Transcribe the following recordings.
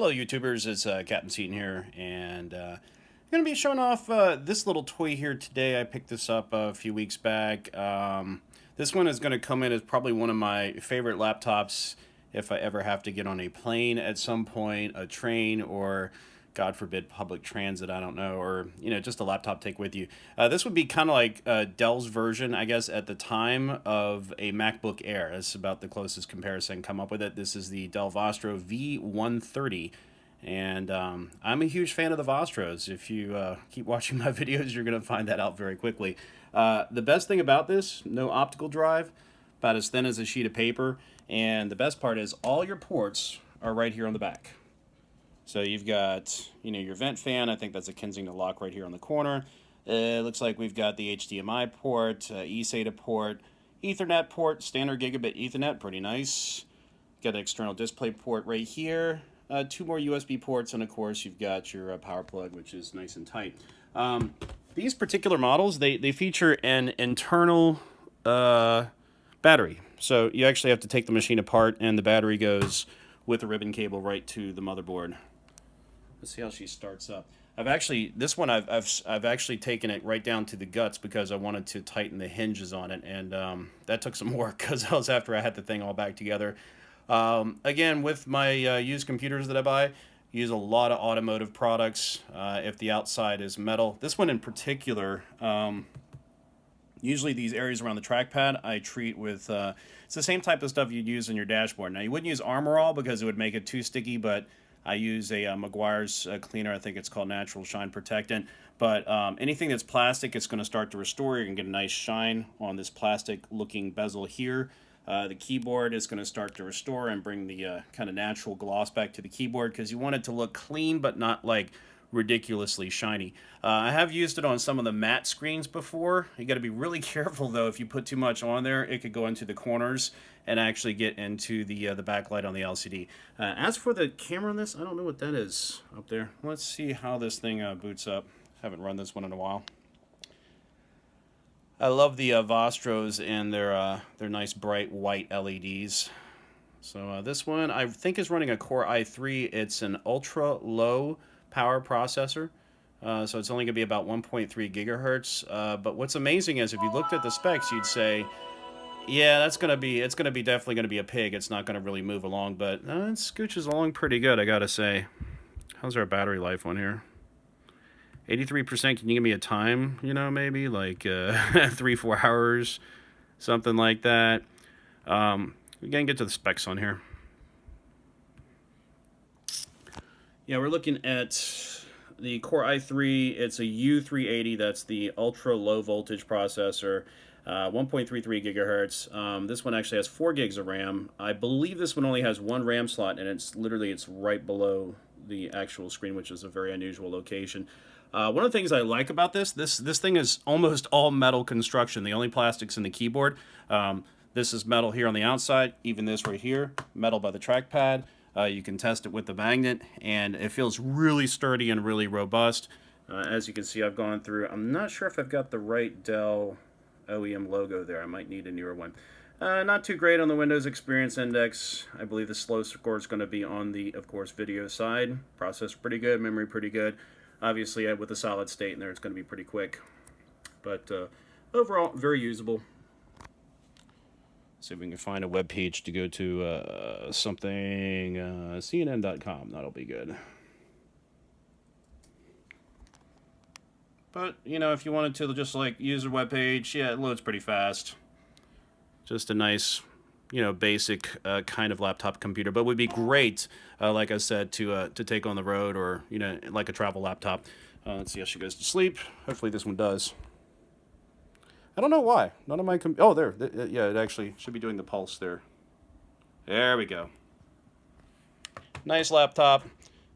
Hello YouTubers, it's Captain Seaton here, and I'm going to be showing off this little toy here today. I picked this up a few weeks back. This one is going to come in as probably one of my favorite laptops if I ever have to get on a plane at some point, a train, or God forbid public transit, I don't know, or just a laptop take with you. This would be kind of like Dell's version, I guess, at the time of a MacBook Air. That's about the closest comparison I can come up with it. This is the Dell Vostro V130. And I'm a huge fan of the Vostros. If you keep watching my videos, you're going to find that out very quickly. The best thing about this, no optical drive, about as thin as a sheet of paper. And the best part is all your ports are right here on the back. So you've got, your vent fan. I think that's a Kensington lock right here on the corner. It looks like we've got the HDMI port, eSATA port, Ethernet port, standard gigabit Ethernet, pretty nice. Got an external display port right here. Two more USB ports, and of course you've got your power plug, which is nice and tight. These particular models, they feature an internal battery. So you actually have to take the machine apart, and the battery goes with a ribbon cable right to the motherboard. Let's see how she starts up. I've actually taken it right down to the guts because I wanted to tighten the hinges on it, and that took some work because that was after I had the thing all back together. Again, with my used computers that I buy, use a lot of automotive products. If the outside is metal, this one in particular, usually these areas around the trackpad I treat with, it's the same type of stuff you'd use in your dashboard. Now, you wouldn't use Armor All because it would make it too sticky, but I use a Meguiar's cleaner. I think it's called Natural Shine Protectant. But anything that's plastic, it's going to start to restore. You're going to get a nice shine on this plastic-looking bezel here. The keyboard is going to start to restore and bring the kind of natural gloss back to the keyboard because you want it to look clean but not like ridiculously shiny. I have used it on some of the matte screens before. You got to be really careful though. If you put too much on there, it could go into the corners and actually get into the backlight on the LCD. As for the camera on this, I don't know what that is up there. Let's see how this thing boots up. Haven't run this one in a while. I love the Vostros and their nice bright white LEDs. So this one I think is running a Core i3. It's an ultra low power processor, so it's only going to be about 1.3 gigahertz. But what's amazing is if you looked at the specs, you'd say, yeah, it's going to be definitely going to be a pig. It's not going to really move along, but it scooches along pretty good, I gotta say. How's our battery life on here? 83%. Can you give me a time? Maybe like 3-4 hours, something like that. We can get to the specs on here. Yeah, we're looking at the Core i3. It's a U380. That's the ultra low voltage processor. 1.33 gigahertz. This one actually has 4 gigs of RAM. I believe this one only has one RAM slot, and it's right below the actual screen, which is a very unusual location. One of the things I like about this thing is almost all metal construction. The only plastic's in the keyboard. This is metal here on the outside. Even this right here, metal by the trackpad. You can test it with the magnet, and it feels really sturdy and really robust. As you can see, I've gone through. I'm not sure if I've got the right Dell OEM logo there. I might need a newer one. Not too great on the Windows Experience Index. I believe the slow score is going to be on the, of course, video side. Processor pretty good, memory pretty good. Obviously, with a solid state in there, it's going to be pretty quick. But overall, very usable. See if we can find a web page to go to something, CNN.com. That'll be good. But, if you wanted to just use a web page, yeah, it loads pretty fast. Just a nice, basic kind of laptop computer. But would be great, like I said, to take on the road or, like a travel laptop. Let's see how she goes to sleep. Hopefully this one does. I don't know why. None of my... Oh, there. Yeah, it actually should be doing the pulse there. There we go. Nice laptop.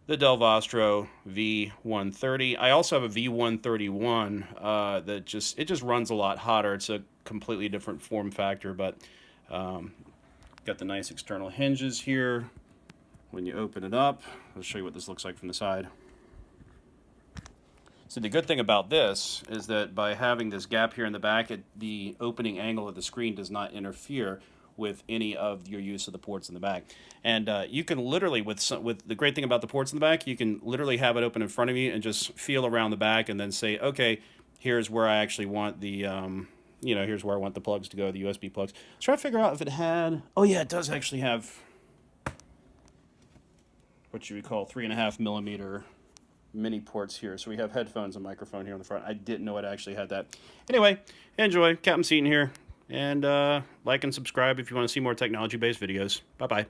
The Dell Vostro V130. I also have a V131 that just runs a lot hotter. It's a completely different form factor, but got the nice external hinges here. When you open it up, I'll show you what this looks like from the side. So the good thing about this is that by having this gap here in the back, the opening angle of the screen does not interfere with any of your use of the ports in the back. And you can literally, with the great thing about the ports in the back, you can literally have it open in front of you and just feel around the back and then say, okay, here's where I actually want the, here's where I want the plugs to go, the USB plugs. Try to figure out if it had, oh yeah, it does actually have what you would call 3.5mm mini ports here. So we have headphones and microphone here on the front. I didn't know it actually had that. Anyway, enjoy. Captain Seaton here. And like and subscribe if you want to see more technology-based videos. Bye-bye.